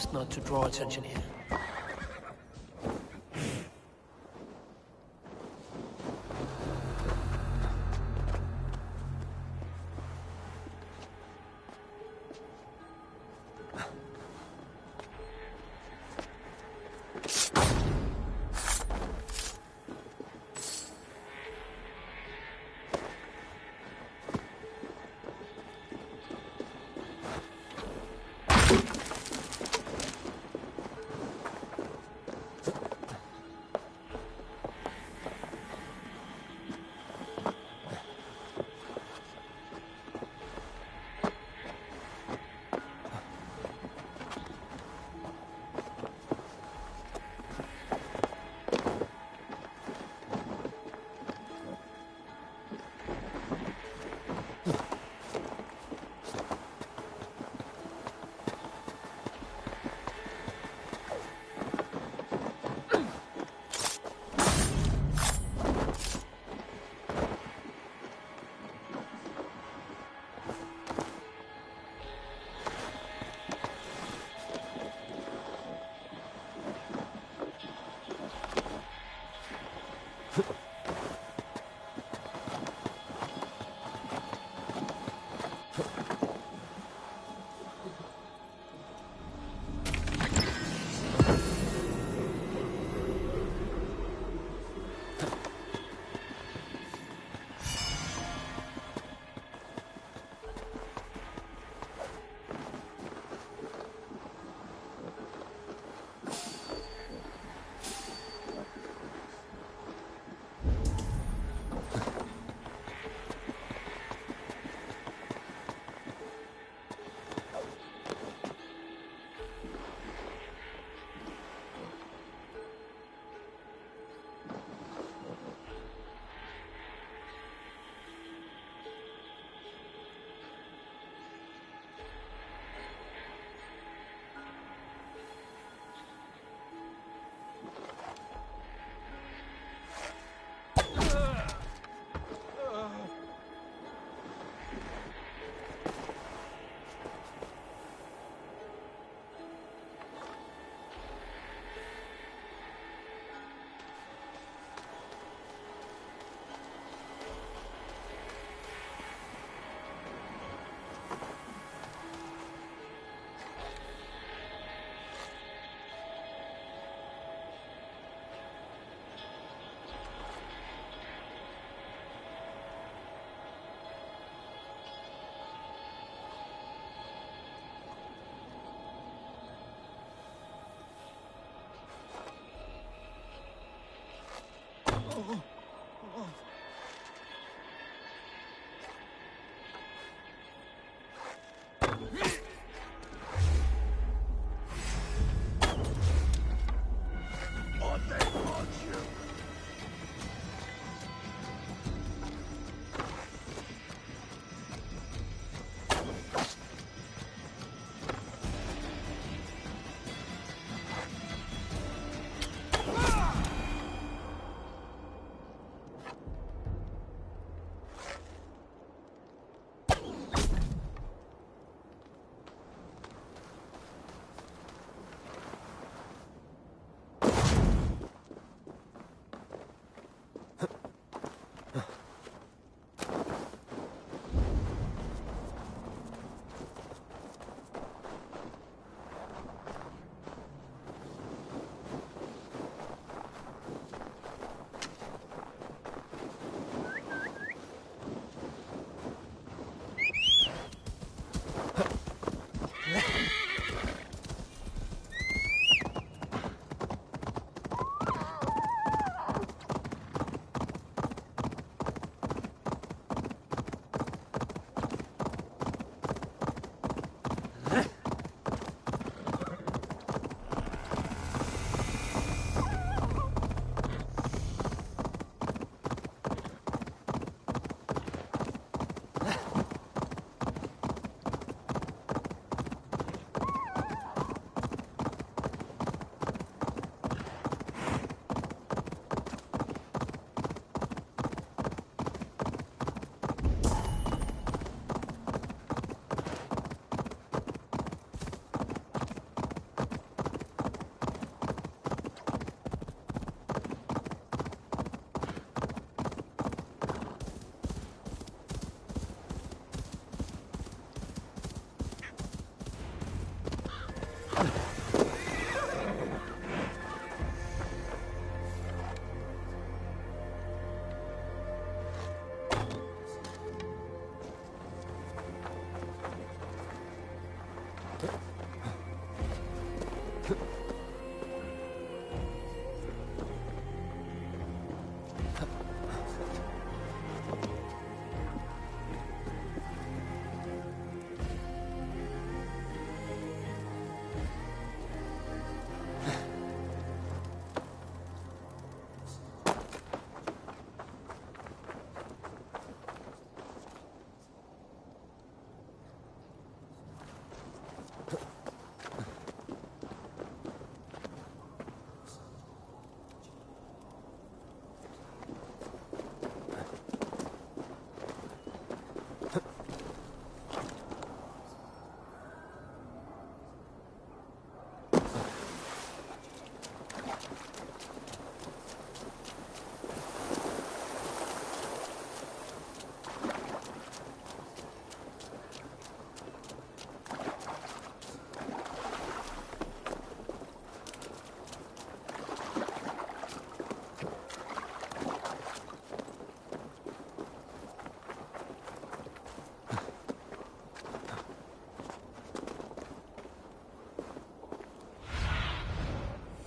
best not to draw attention here.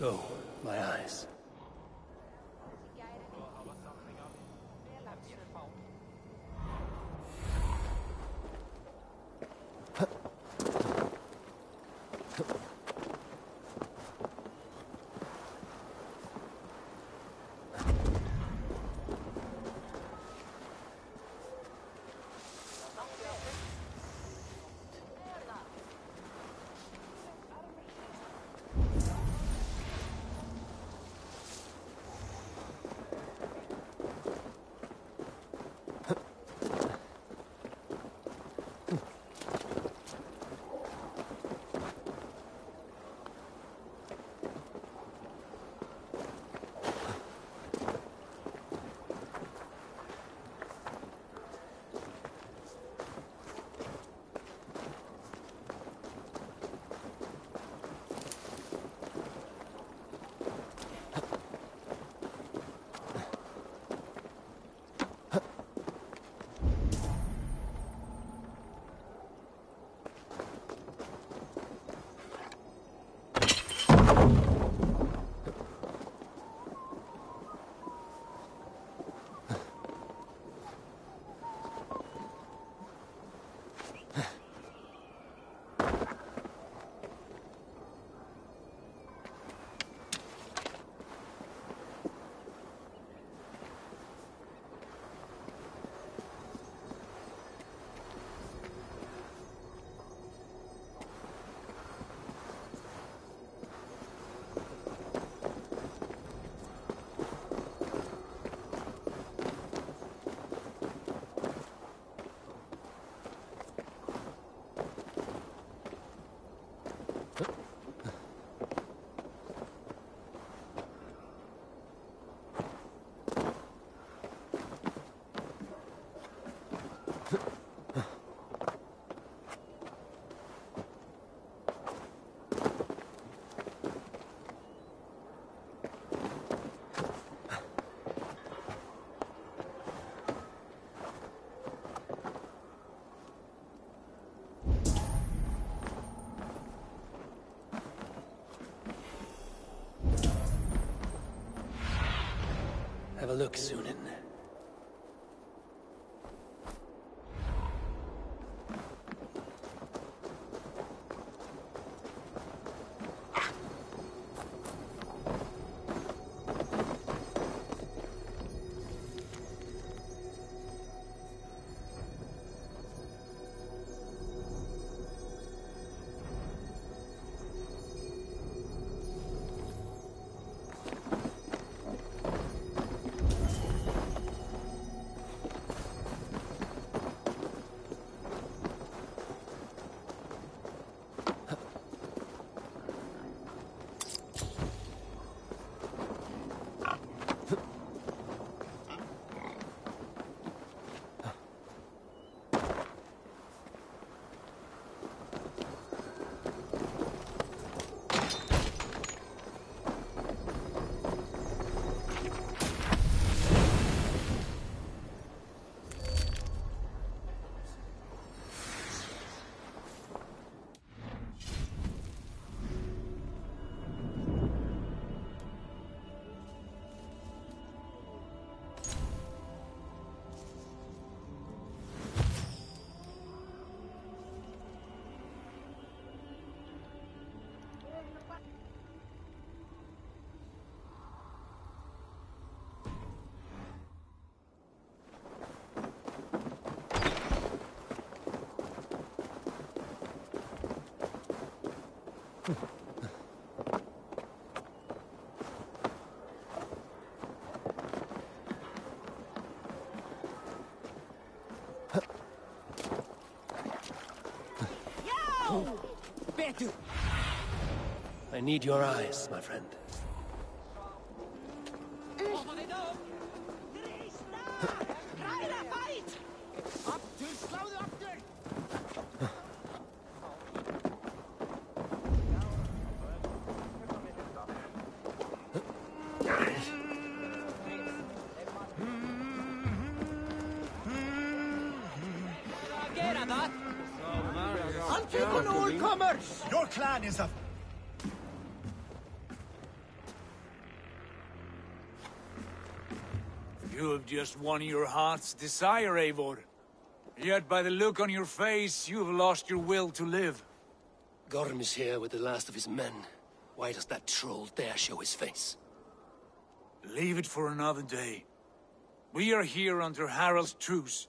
Go, my eyes. Have a look, Sunan. I need your eyes, my friend. Antigone all comers! Your clan is a... You have just won your heart's desire, Eivor. Yet by the look on your face, you have lost your will to live. Gorm is here with the last of his men. Why does that troll dare show his face? Leave it for another day. We are here under Harald's truce,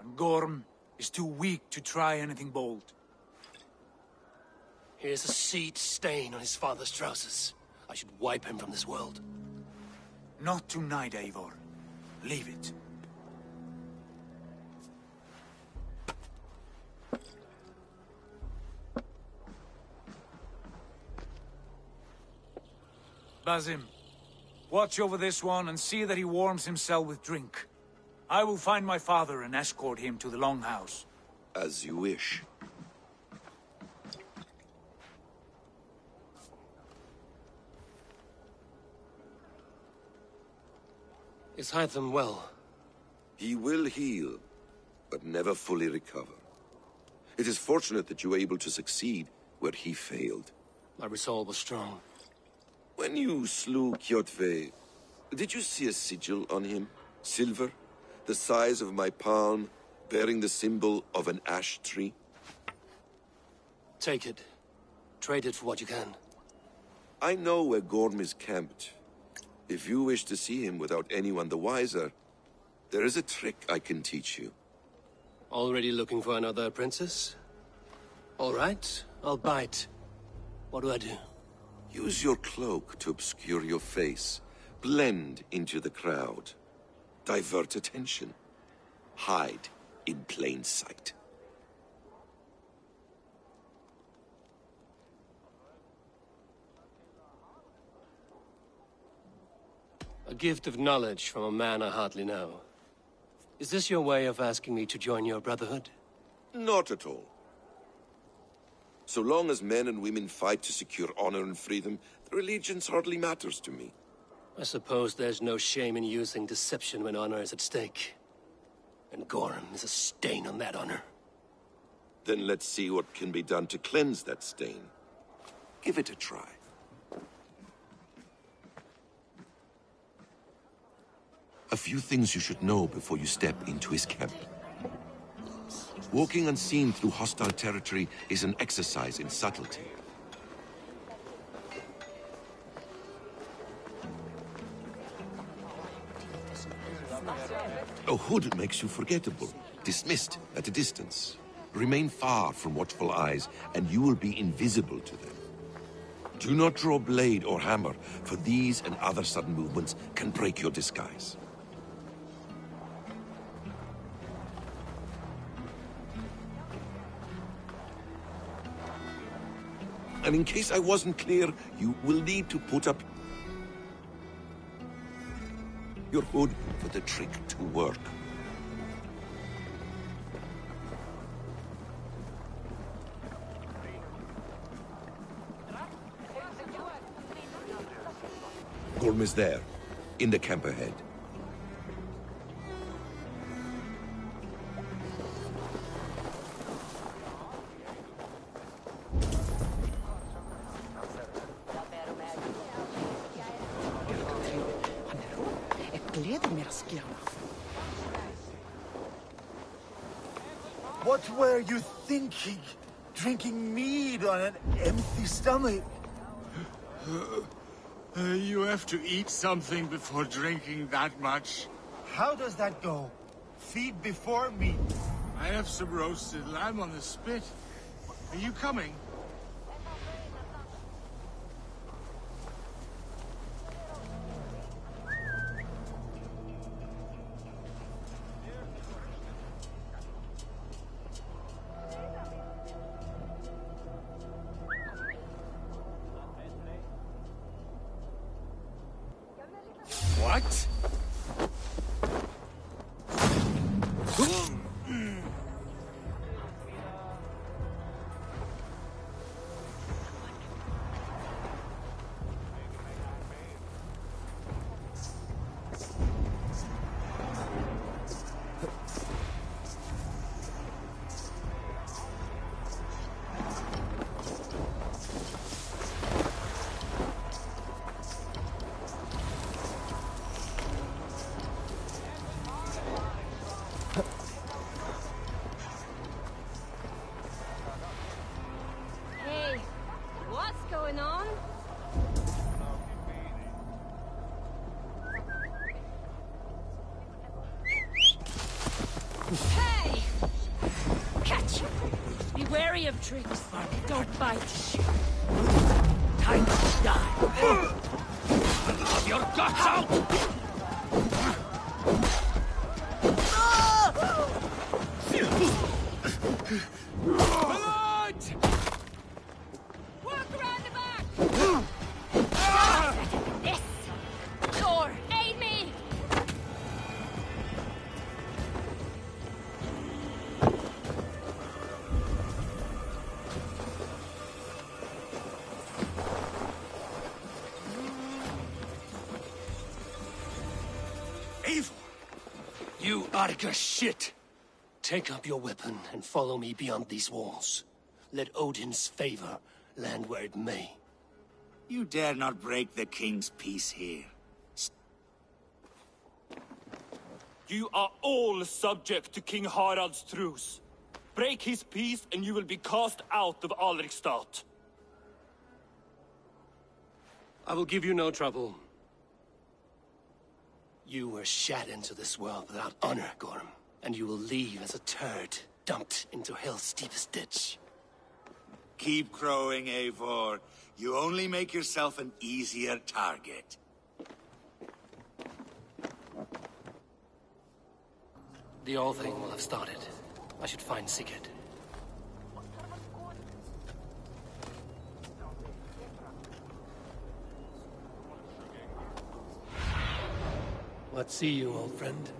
and Gorm is too weak to try anything bold. Here's a seed stain on his father's trousers. I should wipe him from this world. Not tonight, Eivor. Leave it. Basim, watch over this one and see that he warms himself with drink. I will find my father and escort him to the Longhouse. As you wish. Is Hytham well? He will heal, but never fully recover. It is fortunate that you were able to succeed where he failed. My resolve was strong. When you slew Kjotve, did you see a sigil on him? Silver? The size of my palm, bearing the symbol of an ash tree? Take it. Trade it for what you can. I know where Gorm is camped. If you wish to see him without anyone the wiser, there is a trick I can teach you. Already looking for another princess? All right, I'll bite. What do I do? Use your cloak to obscure your face. Blend into the crowd. Divert attention. Hide in plain sight. A gift of knowledge from a man I hardly know. Is this your way of asking me to join your brotherhood? Not at all. So long as men and women fight to secure honor and freedom, their allegiance hardly matters to me. I suppose there's no shame in using deception when honor is at stake. And Gorm is a stain on that honor. Then let's see what can be done to cleanse that stain. Give it a try. A few things you should know before you step into his camp. Walking unseen through hostile territory is an exercise in subtlety. A hood makes you forgettable, dismissed at a distance. Remain far from watchful eyes, and you will be invisible to them. Do not draw blade or hammer, for these and other sudden movements can break your disguise. And in case I wasn't clear, you will need to put up your hood for the trick to work. Gorm is there, in the camp ahead. What were you thinking? Drinking mead on an empty stomach? You have to eat something before drinking that much. How does that go? Feed before meat. I have some roasted lamb on the spit. Are you coming? What? weary of tricks. Don't bite. Time to die. Have your guts out! Blood! Walk around the back! This! Thor, aid me! Eivor! You Arga shit! Take up your weapon and follow me beyond these walls. Let Odin's favor land where it may. You dare not break the king's peace here. You are all subject to King Harald's truce. Break his peace and you will be cast out of Alrikstad. I will give you no trouble. You were shat into this world without honor, Gorm. And you will leave as a turd, dumped into hell's deepest ditch. Keep crowing, Eivor. You only make yourself an easier target. The All Thing will have started. I should find Sigurd. What see you, old friend?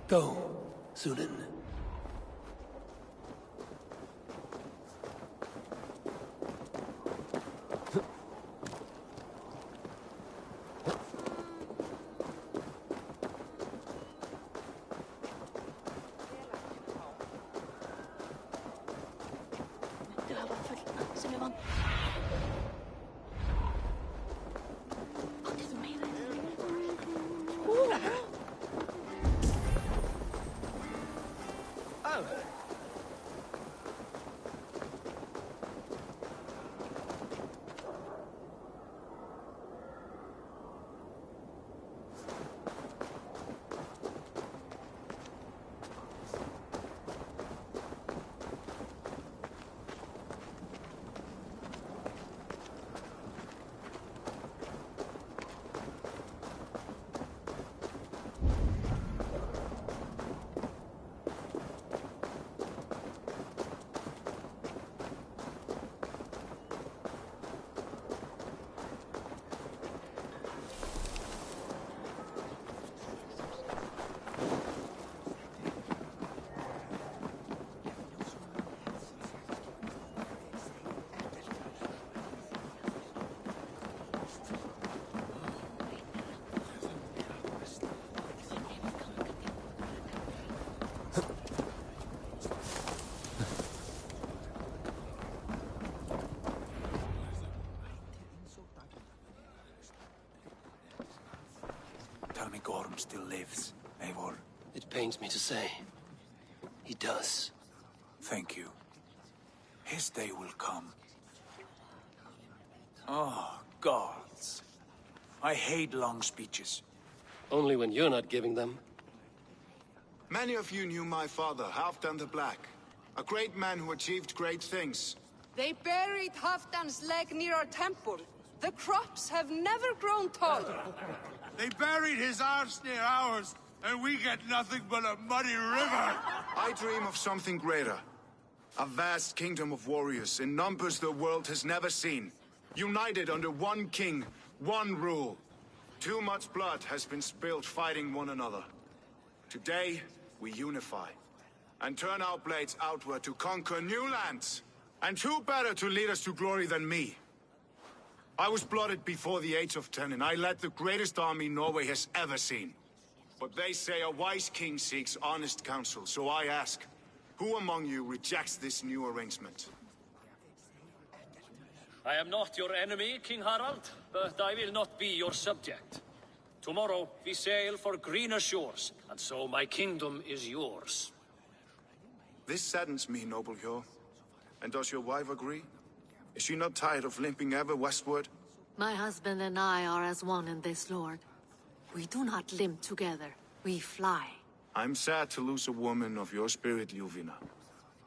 Go, Sunan. Du har vært fullt som jeg vant. Det som er Tell me Gorm still lives, Eivor. It pains me to say. He does. Thank you. His day will come. Oh, gods. I hate long speeches. Only when you're not giving them. Many of you knew my father, Halfdan the Black. A great man who achieved great things. They buried Halfdan's leg near our temple. The crops have never grown tall. They buried his arse near ours, and we get nothing but a muddy river. I dream of something greater. A vast kingdom of warriors in numbers the world has never seen. United under one king, one rule. Too much blood has been spilled fighting one another. Today, we unify. And turn our blades outward to conquer new lands. And who better to lead us to glory than me? I was blooded before the age of 10, and I led the greatest army Norway has ever seen. But they say a wise king seeks honest counsel, so I ask, who among you rejects this new arrangement? I am not your enemy, King Harald, but I will not be your subject. Tomorrow we sail for greener shores, and so my kingdom is yours. This saddens me, noble Hjor. And does your wife agree? Is she not tired of limping ever westward? My husband and I are as one in this, Lord. We do not limp together. We fly. I'm sad to lose a woman of your spirit, Ljuvina.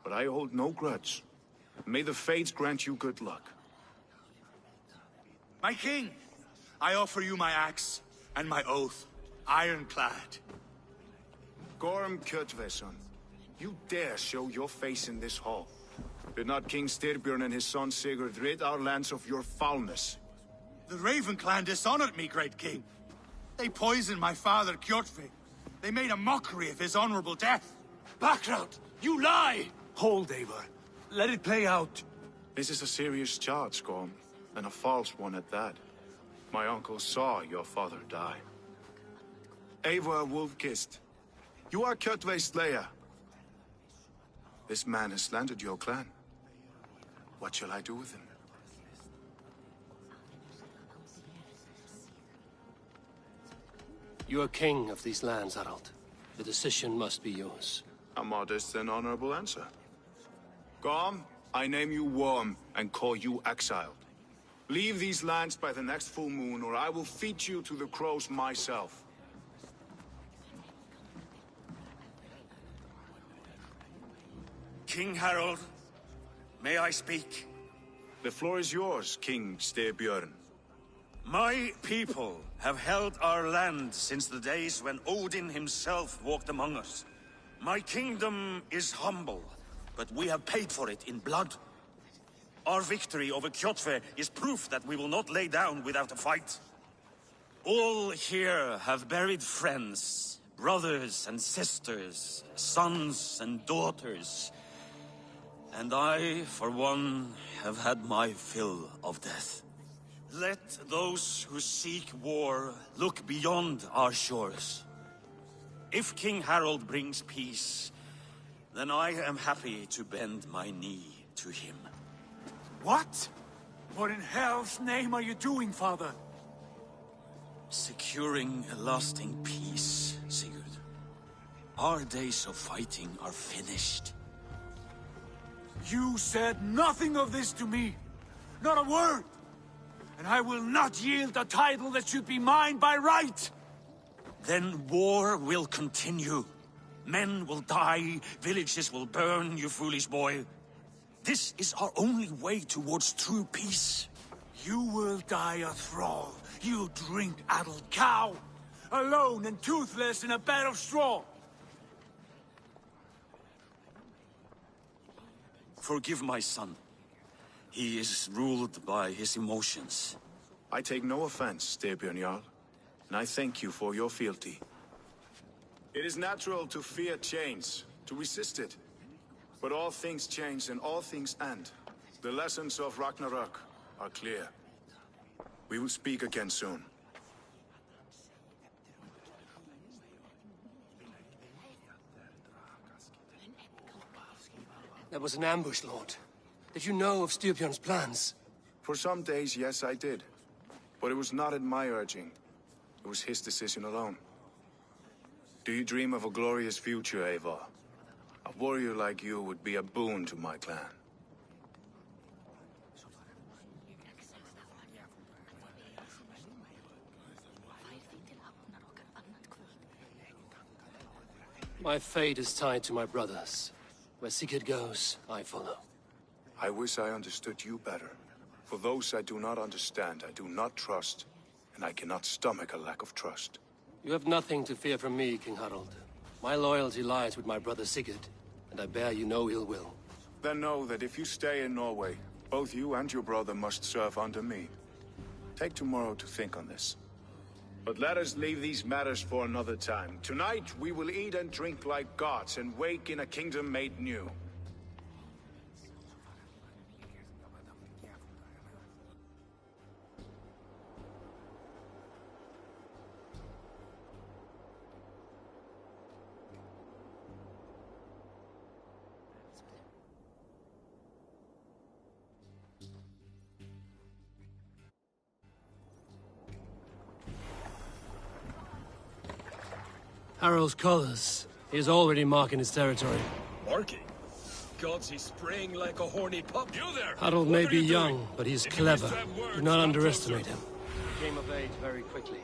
But I hold no grudge. May the fates grant you good luck. My king, I offer you my axe and my oath, ironclad. Gorm Kjotveson, you dare show your face in this hall. Did not King Styrbjörn and his son Sigurd rid our lands of your foulness? The Raven clan dishonored me, great king. They poisoned my father, Kjotve. They made a mockery of his honorable death. Background! You lie! Hold, Eivor. Let it play out. This is a serious charge, Gorm, and a false one at that. My uncle saw your father die. Eivor Wolf-Kissed, you are Kjotve's slayer. This man has slandered your clan. What shall I do with him? You are king of these lands, Harald. The decision must be yours. A modest and honorable answer. Gorm, I name you Worm and call you exiled. Leave these lands by the next full moon, or I will feed you to the crows myself. King Harold, may I speak? The floor is yours, King Styrbjörn. My people have held our land since the days when Odin himself walked among us. My kingdom is humble, but we have paid for it in blood. Our victory over Kjotve is proof that we will not lay down without a fight. All here have buried friends, brothers and sisters, sons and daughters. And I, for one, have had my fill of death. Let those who seek war look beyond our shores. If King Harold brings peace, then I am happy to bend my knee to him. What? What in hell's name are you doing, father? Securing a lasting peace, Sigurd. Our days of fighting are finished. You said nothing of this to me. Not a word. And I will not yield a title that should be mine by right. Then war will continue. Men will die, villages will burn, you foolish boy. This is our only way towards true peace. You will die a thrall. You drink-addled cow. Alone and toothless in a bed of straw. Forgive my son. He is ruled by his emotions. I take no offense, Styrbjörn Jarl, and I thank you for your fealty. It is natural to fear change, to resist it. But all things change and all things end. The lessons of Ragnarok are clear. We will speak again soon. That was an ambush, Lord. Did you know of Styrbjörn's plans? For some days, yes, I did. But it was not at my urging. It was his decision alone. Do you dream of a glorious future, Eivor? A warrior like you would be a boon to my clan. My fate is tied to my brothers. Where Sigurd goes, I follow. I wish I understood you better. For those I do not understand, I do not trust, and I cannot stomach a lack of trust. You have nothing to fear from me, King Harald. My loyalty lies with my brother Sigurd, and I bear you no ill will. Then know that if you stay in Norway, both you and your brother must serve under me. Take tomorrow to think on this. But let us leave these matters for another time. Tonight, we will eat and drink like gods and wake in a kingdom made new. Harald's colors. He is already marking his territory. Marking? Gods, he's spraying like a horny pup. You there! Harold may be young, but he's clever. Do not underestimate closer. him. He came of age very quickly.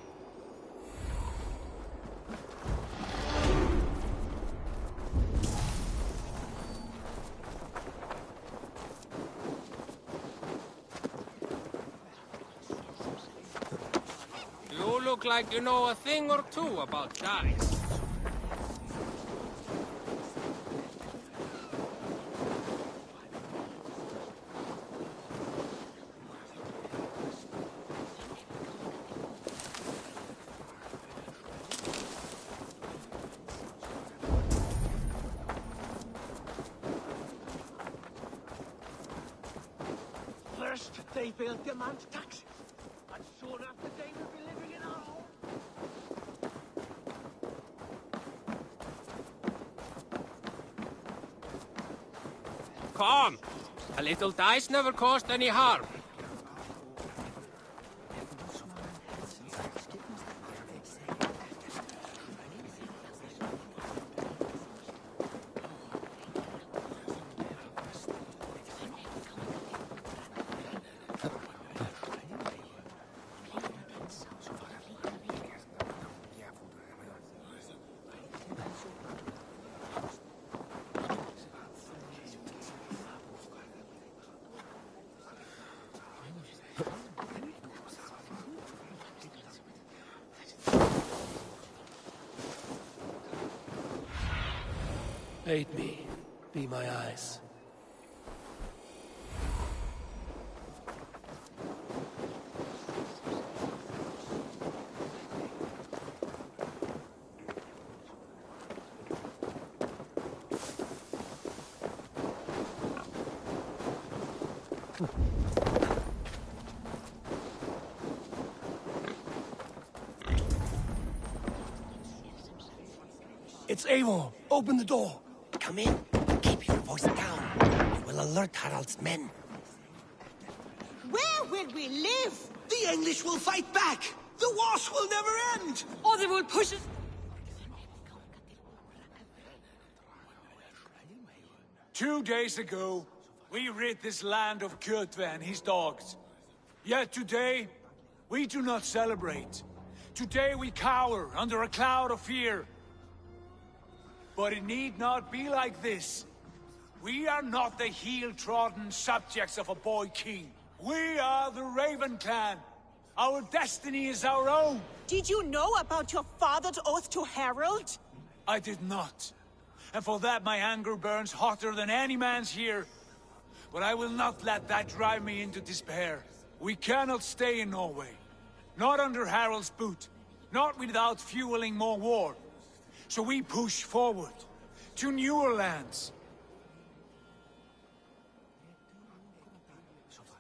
You look like you know a thing or two about dice. First, they will demand taxes, and soon after they will be living in our home. Come! A little dice never caused any harm. Aid me. Be my eyes. It's Eivor. Open the door. Come in. Keep your voice down. You will alert Harald's men. Where will we live? The English will fight back! The wars will never end! Or they will push us... 2 days ago, we rid this land of Kjotve and his dogs. Yet today, we do not celebrate. Today we cower under a cloud of fear. But it need not be like this. We are not the heel-trodden subjects of a boy king. We are the Raven clan. Our destiny is our own. Did you know about your father's oath to Harald? I did not. And for that my anger burns hotter than any man's here. But I will not let that drive me into despair. We cannot stay in Norway. Not under Harald's boot. Not without fueling more war. So we push forward, to newer lands.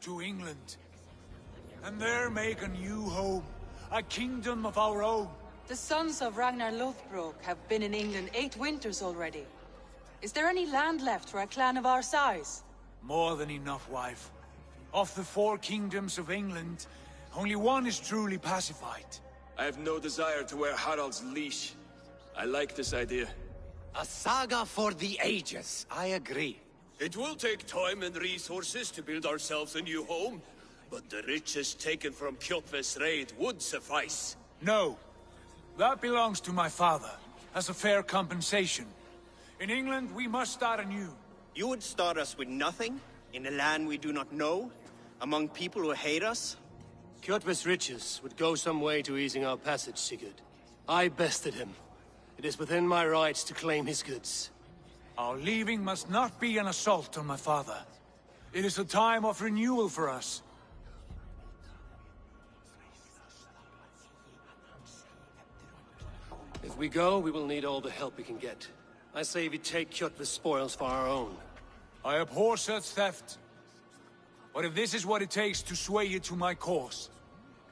To England. And there make a new home, a kingdom of our own. The sons of Ragnar Lothbrok have been in England 8 winters already. Is there any land left for a clan of our size? More than enough, wife. Of the 4 kingdoms of England, only one is truly pacified. I have no desire to wear Harald's leash. I like this idea. A saga for the ages, I agree. It will take time and resources to build ourselves a new home, but the riches taken from Kjotve's raid would suffice. No. That belongs to my father, as a fair compensation. In England, we must start anew. You would start us with nothing? In a land we do not know? Among people who hate us? Kjotve's riches would go some way to easing our passage, Sigurd. I bested him. It is within my rights to claim his goods. Our leaving must not be an assault on my father. It is a time of renewal for us. If we go, we will need all the help we can get. I say we take Kjotve's spoils for our own. I abhor such theft. But if this is what it takes to sway you to my cause,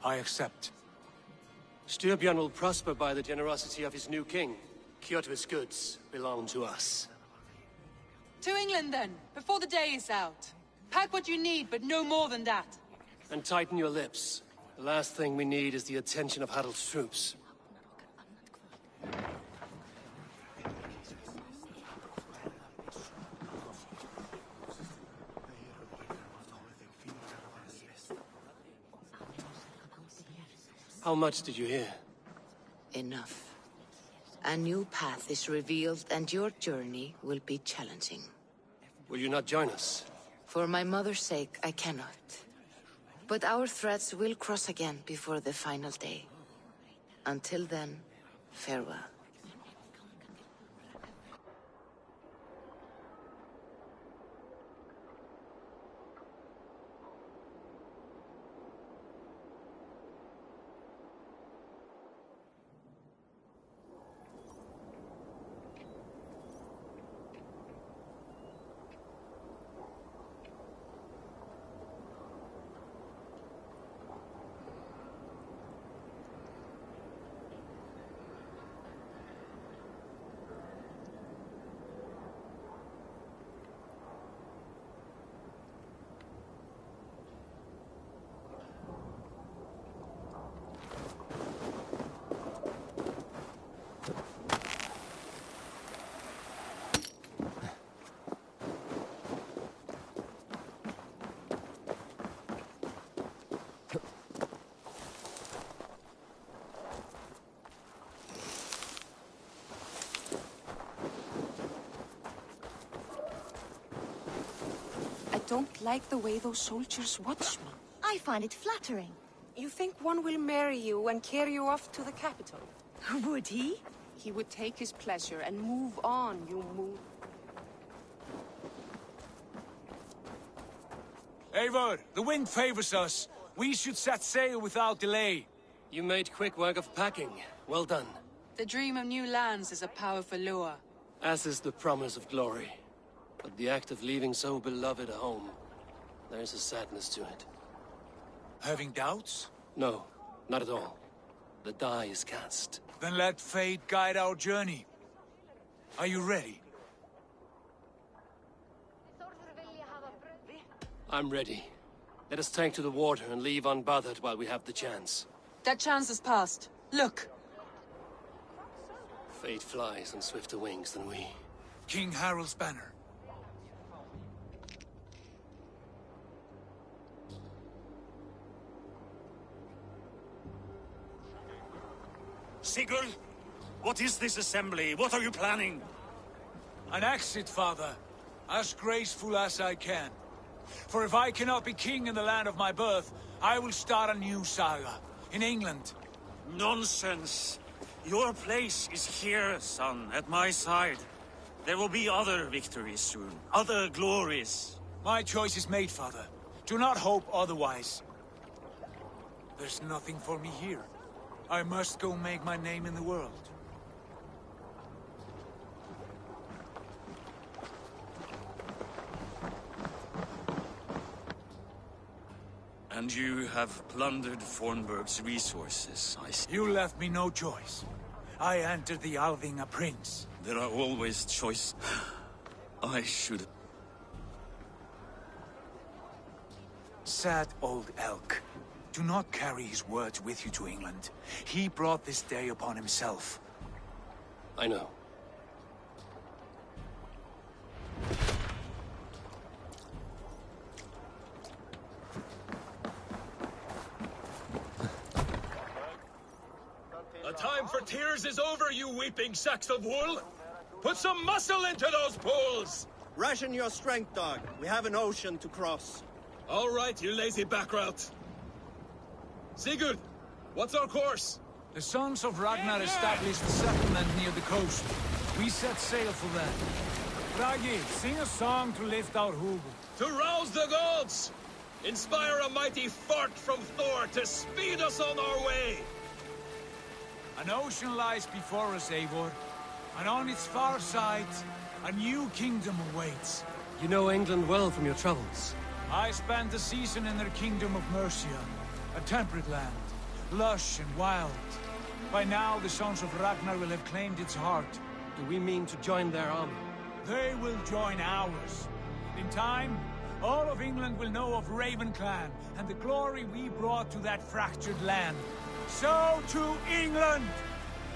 I accept. Styrbjörn will prosper by the generosity of his new king. Kjotve's goods belong to us. To England, then, before the day is out. Pack what you need, but no more than that. And tighten your lips. The last thing we need is the attention of Harald's troops. How much did you hear? Enough. A new path is revealed, and your journey will be challenging. Will you not join us? For my mother's sake, I cannot. But our threads will cross again before the final day. Until then, farewell. I don't like the way those soldiers watch me. I find it flattering. You think one will marry you and carry you off to the capital? Would he? He would take his pleasure and move on, you move. Eivor, the wind favors us. We should set sail without delay. You made quick work of packing. Well done. The dream of new lands is a powerful lure. As is the promise of glory. But the act of leaving so beloved a home, there's a sadness to it. Having doubts? No, not at all. The die is cast. Then let fate guide our journey. Are you ready? I'm ready. Let us take to the water and leave unbothered while we have the chance. That chance is past. Look! Fate flies on swifter wings than we. King Harald's banner. Sigurd, what is this assembly? What are you planning? An exit, father. As graceful as I can. For if I cannot be king in the land of my birth, I will start a new saga. In England. Nonsense. Your place is here, son, at my side. There will be other victories soon. Other glories. My choice is made, father. Do not hope otherwise. There's nothing for me here. I must go make my name in the world. And you have plundered Fornburg's resources, I see. You left me no choice. I entered the Alving a prince. There are always choices. I should... Sad old elk. Do not carry his words with you to England. He brought this day upon himself. I know. The time for tears is over, you weeping sacks of wool! Put some muscle into those pools! Ration your strength, dog. We have an ocean to cross. All right, you lazy backrout. Sigurd, what's our course? The sons of Ragnar established a settlement near the coast. We set sail for them. Bragi, sing a song to lift our hoogle. To rouse the gods! Inspire a mighty fart from Thor to speed us on our way! An ocean lies before us, Eivor. And on its far side, a new kingdom awaits. You know England well from your travels. I spent a season in their kingdom of Mercia. A temperate land, lush and wild. By now, the sons of Ragnar will have claimed its heart. Do we mean to join their army? They will join ours. In time, all of England will know of Raven Clan and the glory we brought to that fractured land. So to England!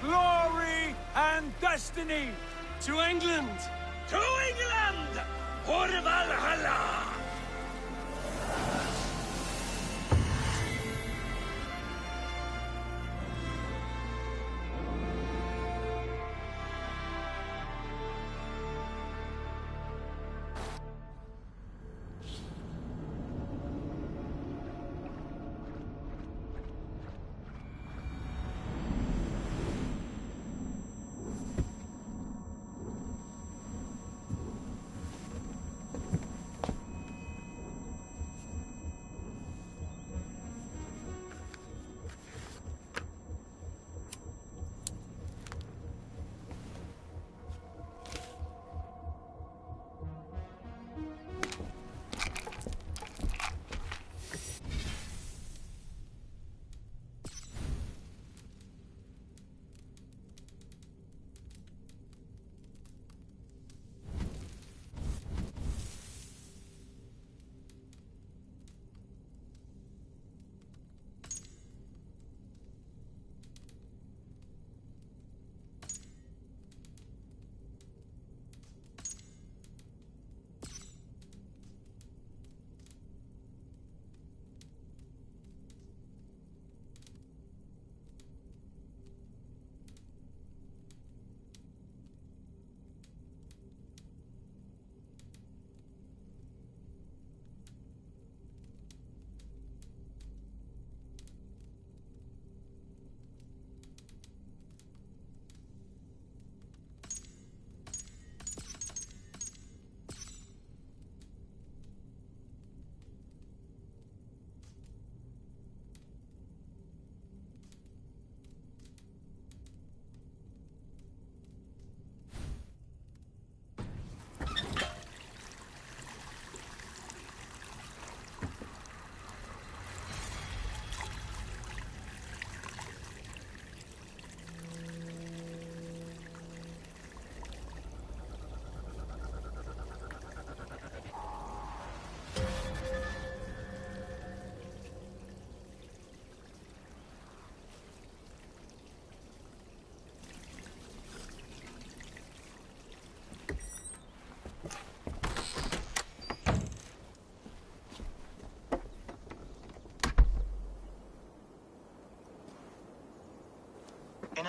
Glory and destiny! To England! To England! For Valhalla!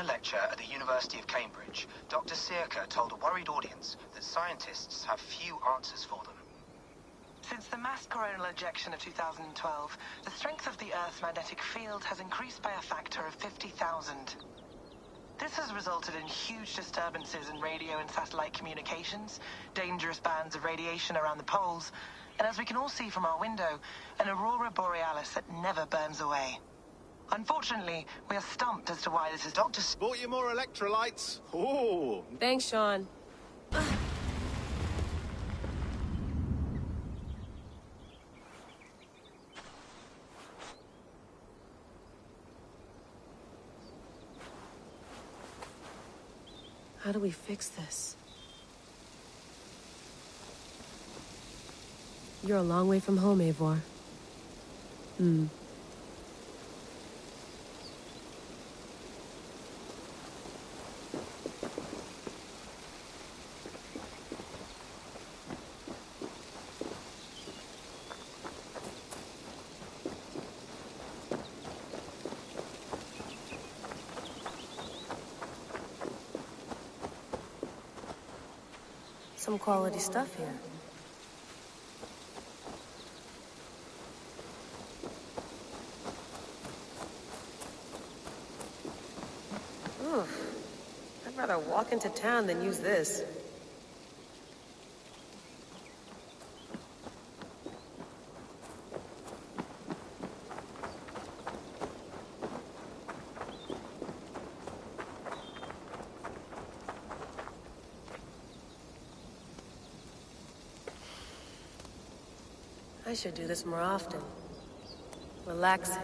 a lecture at the University of Cambridge, Dr. Searca told a worried audience that scientists have few answers for them. Since the mass coronal ejection of 2012, the strength of the Earth's magnetic field has increased by a factor of 50,000. This has resulted in huge disturbances in radio and satellite communications, dangerous bands of radiation around the poles, and as we can all see from our window, an aurora borealis that never burns away. Unfortunately, we are stumped as to why this is. Doctor, bought you more electrolytes? Oh! Thanks, Sean. How do we fix this? You're a long way from home, Eivor. Some quality stuff here. Oof. I'd rather walk into town than use this. I should do this more often. Relaxing.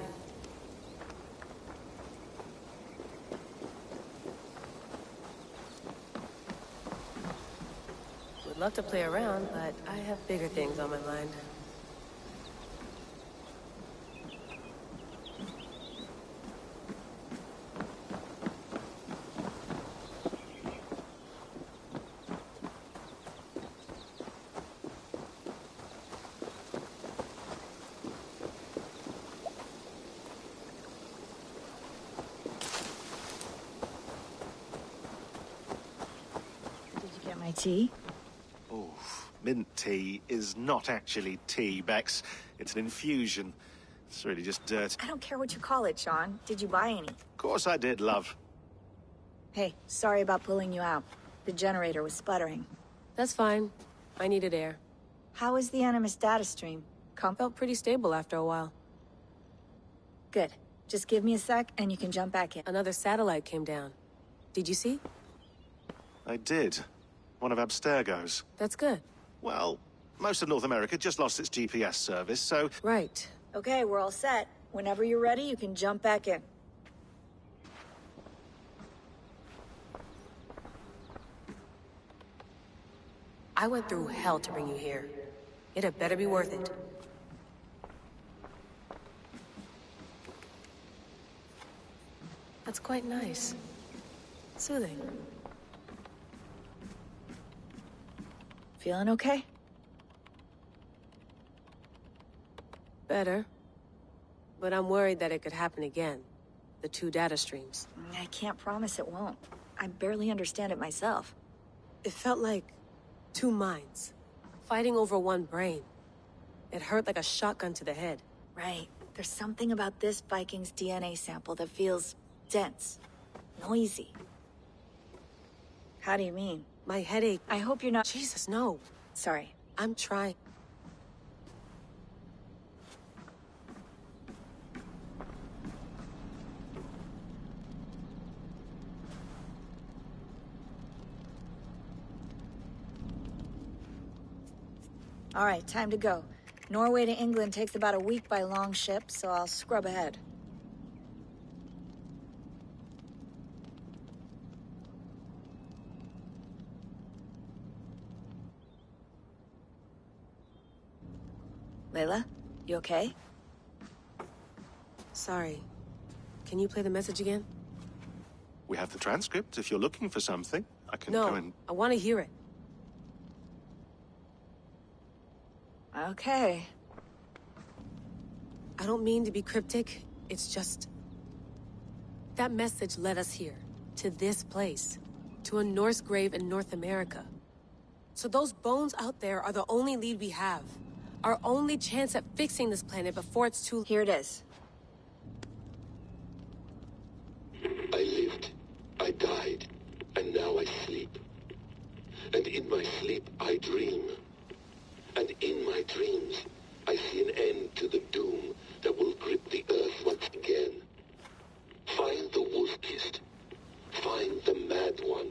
Would love to play around, but I have bigger things on my mind. Tea? Oh, mint tea is not actually tea, Bex. It's an infusion. It's really just dirt. I don't care what you call it, Sean. Did you buy any? Of course I did, love. Hey, sorry about pulling you out. The generator was sputtering. That's fine. I needed air. How was the Animus data stream? Felt pretty stable after a while. Good. Just give me a sec and you can jump back in. Another satellite came down. Did you see? I did. One of Abstergo's. That's good. Well, most of North America just lost its GPS service, so... Right. Okay, we're all set. Whenever you're ready, you can jump back in. I went through hell to bring you here. It had better be worth it. That's quite nice. Soothing. Feeling okay? Better. But I'm worried that it could happen again. The two data streams. I can't promise it won't. I barely understand it myself. It felt like two minds, fighting over one brain. It hurt like a shotgun to the head. Right. There's something about this Viking's DNA sample that feels dense, noisy. How do you mean? My headache. I hope you're not— Jesus, no. Sorry. I'm trying. All right, time to go. Norway to England takes about a week by long ship, so I'll scrub ahead. Layla, you okay? Sorry. Can you play the message again? We have the transcript. If you're looking for something, I can No, go and... I want to hear it. Okay. I don't mean to be cryptic. It's just... that message led us here. to this place. To a Norse grave in North America. So those bones out there are the only lead we have. Our only chance at fixing this planet before it's too... Here it is. I lived, I died, and now I sleep. And in my sleep I dream. And in my dreams I see an end to the doom that will grip the Earth once again. Find the wolf-kissed. Find the mad one.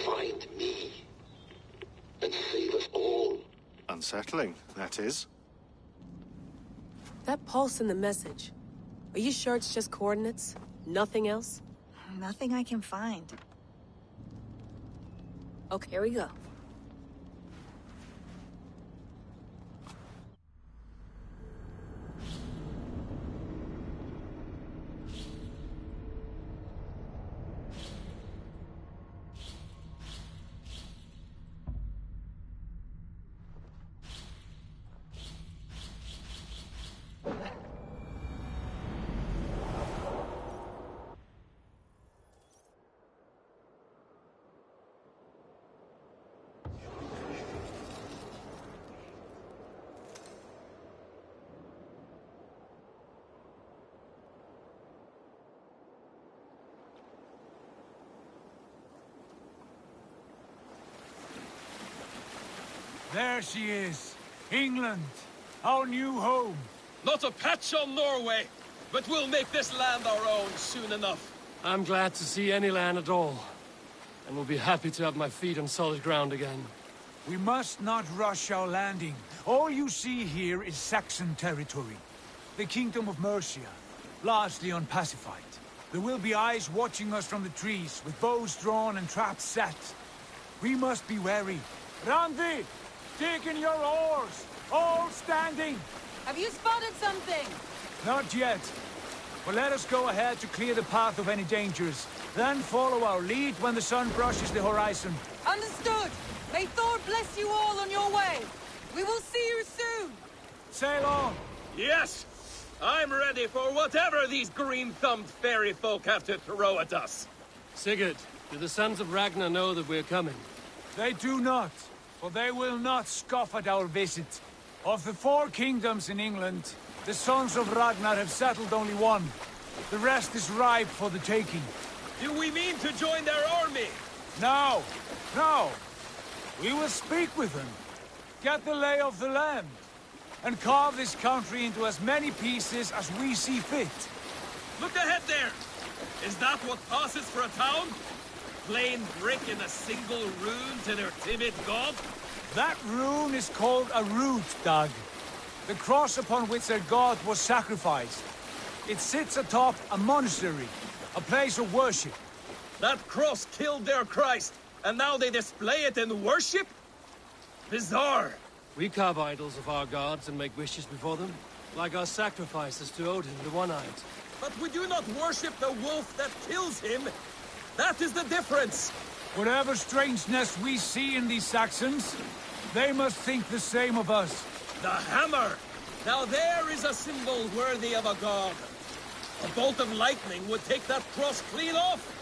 Find me. And save us all. Unsettling, that is. That pulse in the message. Are you sure it's just coordinates? Nothing else? Nothing I can find. Okay, here we go. There she is. England. Our new home. Not a patch on Norway, but we'll make this land our own soon enough. I'm glad to see any land at all. And will be happy to have my feet on solid ground again. We must not rush our landing. All you see here is Saxon territory. The Kingdom of Mercia, largely unpacified. There will be eyes watching us from the trees, with bows drawn and traps set. We must be wary. Randi! Dig in your oars! All standing! Have you spotted something? Not yet. But let us go ahead to clear the path of any dangers. Then follow our lead when the sun brushes the horizon. Understood! May Thor bless you all on your way! We will see you soon! Sail on! Yes! I'm ready for whatever these green-thumbed fairy folk have to throw at us. Sigurd, do the sons of Ragnar know that we're coming? They do not, for they will not scoff at our visit. Of the 4 kingdoms in England, the sons of Ragnar have settled only one. The rest is ripe for the taking. Do we mean to join their army? No, no. We will speak with them, get the lay of the land, and carve this country into as many pieces as we see fit. Look ahead there! Is that what passes for a town? Plain brick in a single rune to their timid god? That rune is called a root, Dag. The cross upon which their god was sacrificed. It sits atop a monastery, a place of worship. That cross killed their Christ, and now they display it in worship? Bizarre. We carve idols of our gods and make wishes before them, like our sacrifices to Odin, the One-Eyed. But we do not worship the wolf that kills him. That is the difference. Whatever strangeness we see in these Saxons, they must think the same of us. The hammer! Now there is a symbol worthy of a god. A bolt of lightning would take that cross clean off.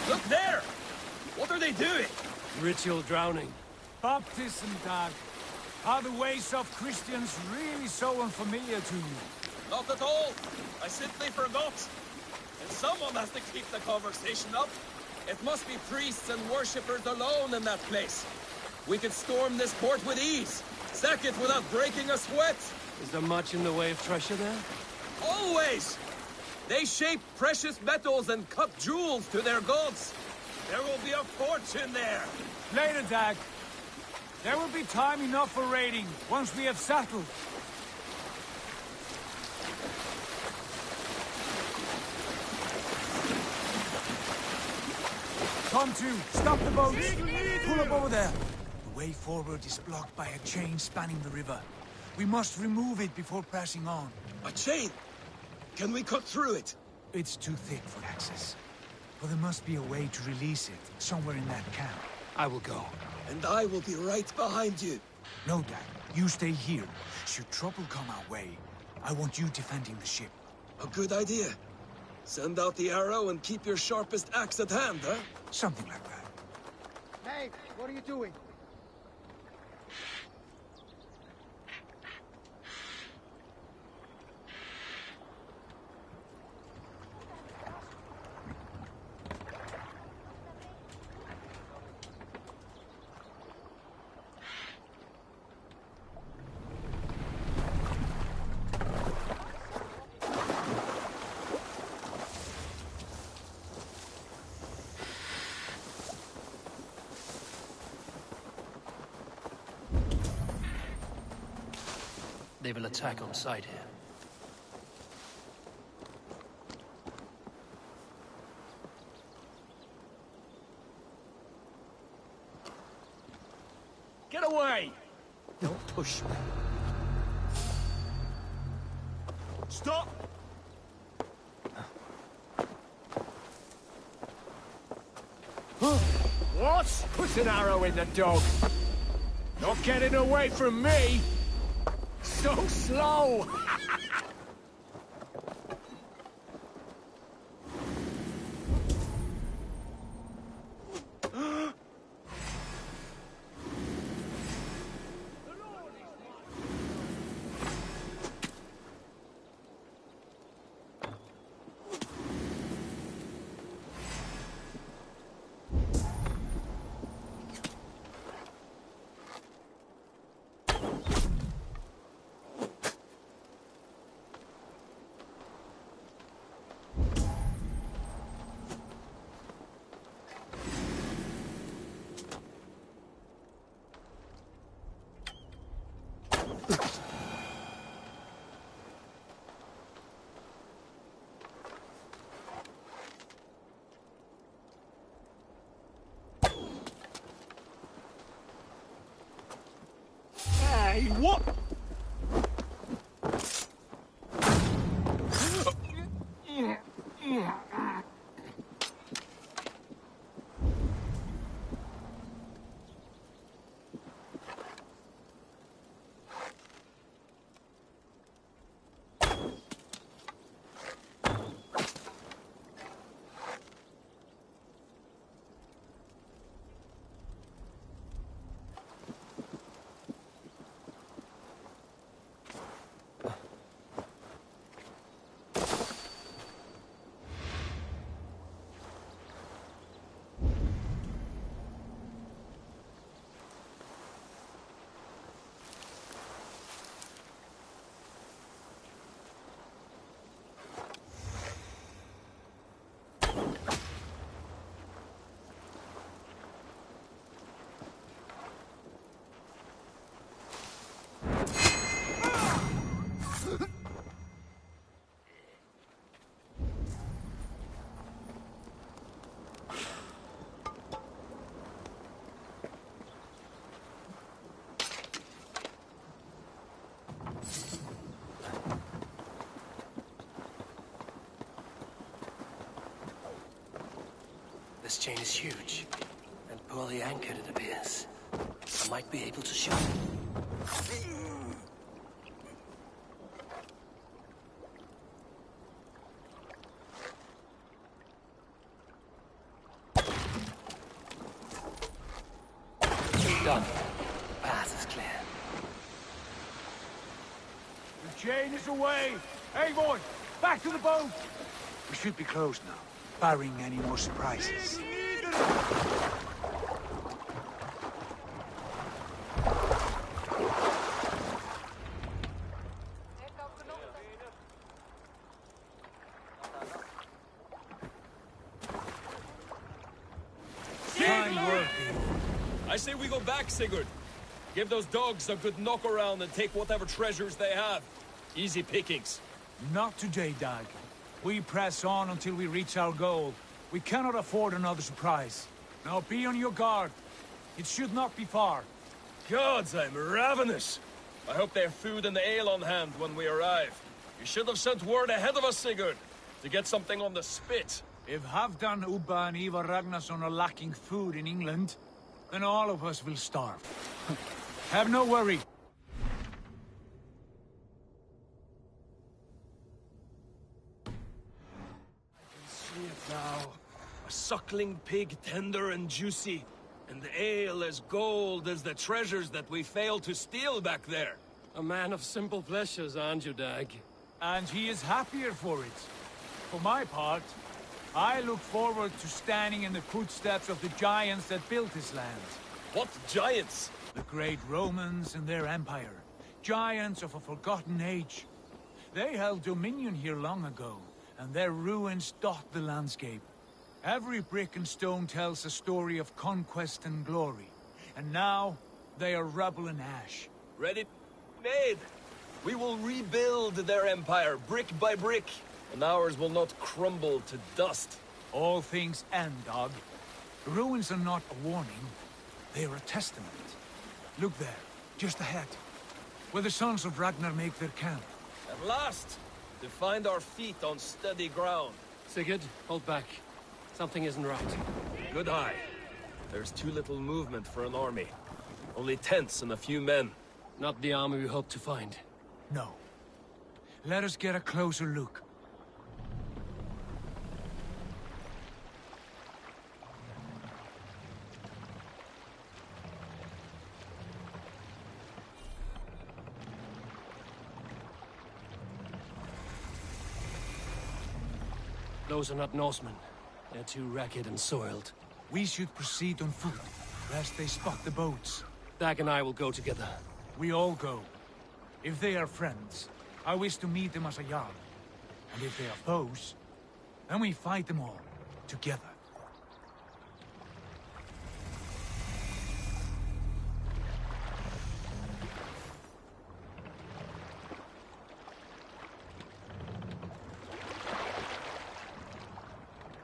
Look there! What are they doing? Ritual drowning. Baptism, Dag. Are the ways of Christians really so unfamiliar to you? Not at all. I simply forgot. And someone has to keep the conversation up. It must be priests and worshippers alone in that place. We could storm this port with ease. Sack it without breaking a sweat. Is there much in the way of treasure there? Always! They shape precious metals and cut jewels to their gods. There will be a fortune there. Later, Dag. There will be time enough for raiding, once we have settled. Come to, stop the boat! Pull up over there! The way forward is blocked by a chain spanning the river. We must remove it before pressing on. A chain? Can we cut through it? It's too thick for access. But there must be a way to release it, somewhere in that camp. I will go. And I will be right behind you. No, Dad. You stay here. Should trouble come our way, I want you defending the ship. A good idea. Send out the arrow and keep your sharpest axe at hand, huh? Something like that. Hey, what are you doing? They will attack on sight here. Get away! Don't push me. Stop! What? Put an arrow in the dog. Not getting away from me. So slow. Hey, what? This chain is huge, and poorly anchored, it appears. I might be able to shoot it. Done. Path is clear. The chain is away! Hey, boy! Back to the boat! We should be close now, barring any more surprises. I say we go back, Sigurd. Give those dogs a good knock around and take whatever treasures they have. Easy pickings. Not today, Dag. We press on until we reach our goal. We cannot afford another surprise. Now be on your guard. It should not be far. Gods, I'm ravenous. I hope they have food and ale on hand when we arrive. You should have sent word ahead of us, Sigurd, to get something on the spit. If Halfdan, Ubba and Ivar Ragnarsson are lacking food in England, then all of us will starve. Have no worry. See it now. A suckling pig, tender and juicy. And the ale as gold as the treasures that we failed to steal back there. A man of simple pleasures, aren't you, Dag? And he is happier for it. For my part, I look forward to standing in the footsteps of the giants that built this land. What giants? The great Romans and their empire. Giants of a forgotten age. They held dominion here long ago, and their ruins dot the landscape. Every brick and stone tells a story of conquest and glory. And now, they are rubble and ash. Ready? Made! We will rebuild their empire, brick by brick. And ours will not crumble to dust. All things end, dog. The ruins are not a warning. They are a testament. Look there, just ahead. Where the sons of Ragnar make their camp. At last! To find our feet on steady ground. Sigurd, hold back. Something isn't right. Good eye. There's too little movement for an army. Only tents and a few men. Not the army we hoped to find. No. Let us get a closer look. Those are not Norsemen. They're too ragged and soiled. We should proceed on foot, lest they spot the boats. Dag and I will go together. We all go. If they are friends, I wish to meet them as a Jarl. And if they are foes, then we fight them all, together.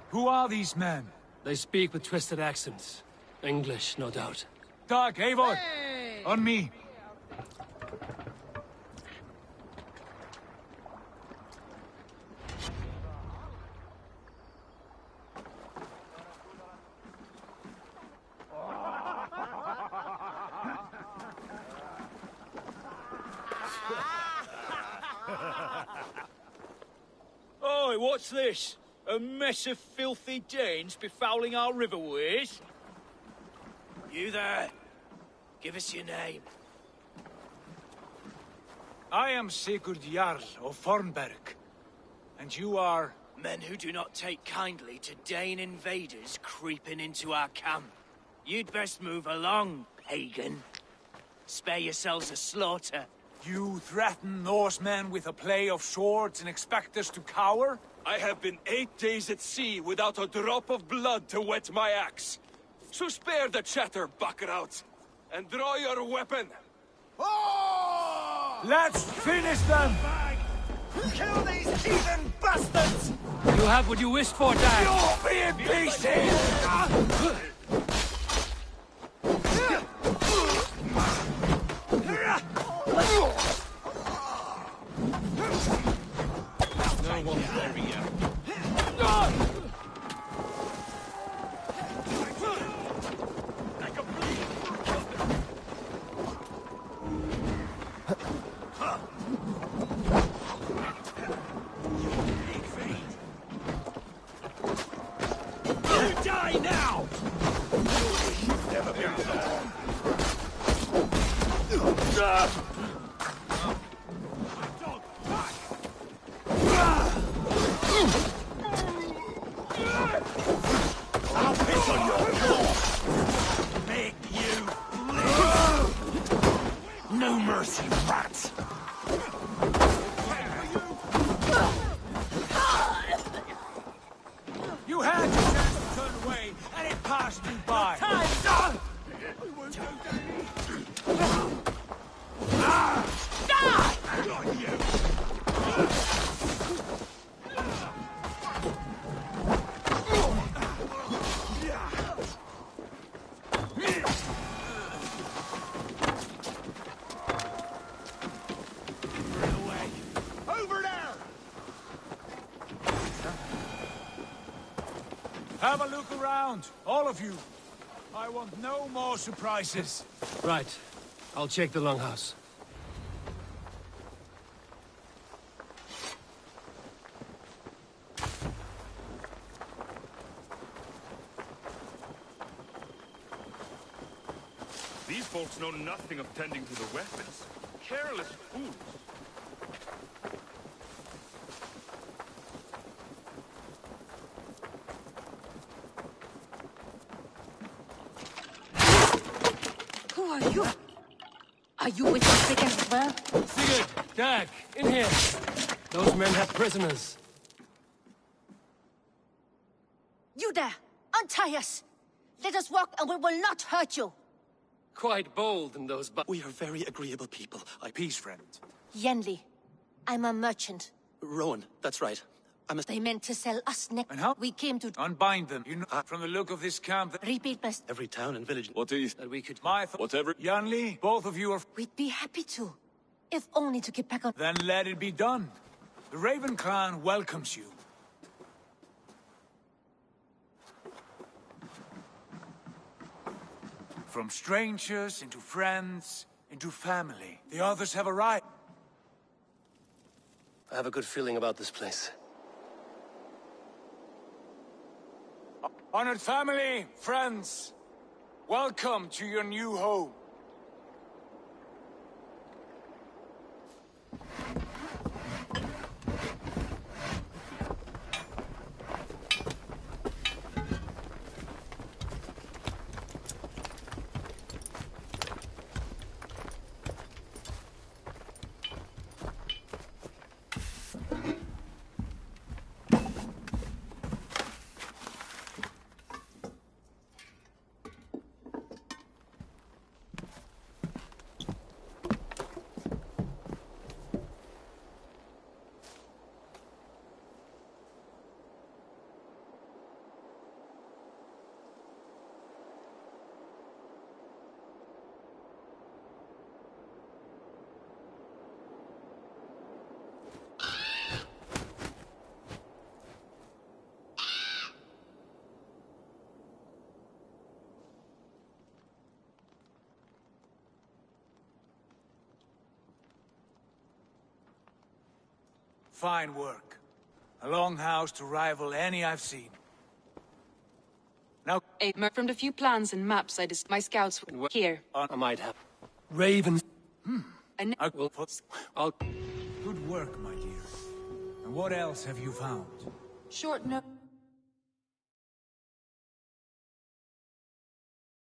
Who are these men? They speak with twisted accents. English, no doubt. Dag, Eivor! On me! Oi, what's this? A mess of filthy Danes befouling our riverways? You there? Give us your name. I am Sigurd Jarl of Fornberg. And you are... Men who do not take kindly to Dane invaders creeping into our camp. You'd best move along, pagan. Spare yourselves a slaughter. You threaten Norsemen with a play of swords and expect us to cower? I have been 8 days at sea without a drop of blood to wet my axe. So spare the chatter, buckerout, and draw your weapon. Let's finish them! Kill these heathen bastards! You have what you wished for, Dag! You'll be in pieces! No one's there yet. You die now! Never been I'll piss on your floor! Make you live! No mercy, rats! You had your chance to turn away, and it passed you by. Time's up! Got you! Over there! Have a look around, all of you. I want no more surprises. Right. I'll check the longhouse. These folks know nothing of tending to the weapons. Careless fools. Who are you? Are you with the Sigurd as well? Sigurd! Dag! In here! Those men have prisoners. You there! Untie us! Let us walk and we will not hurt you! Quite bold in those We are very agreeable people. Peace, friend. Yenli, I'm a merchant. Rowan, that's right. They meant to sell us next. And how? We came to unbind them. You know, from the look of this camp, repeat best. Every town and village. What is that we could... Whatever. Yanli, both of you are... We'd be happy to. If only to get back on... Then let it be done. The Raven clan welcomes you. From strangers into friends, into family. The others have arrived. I have a good feeling about this place. Honored family, friends, welcome to your new home. Fine work. A longhouse to rival any I've seen. Now, I confirmed a few plans and maps my scouts here. I might have... Ravens. And Good work, my dear. And what else have you found? Short note.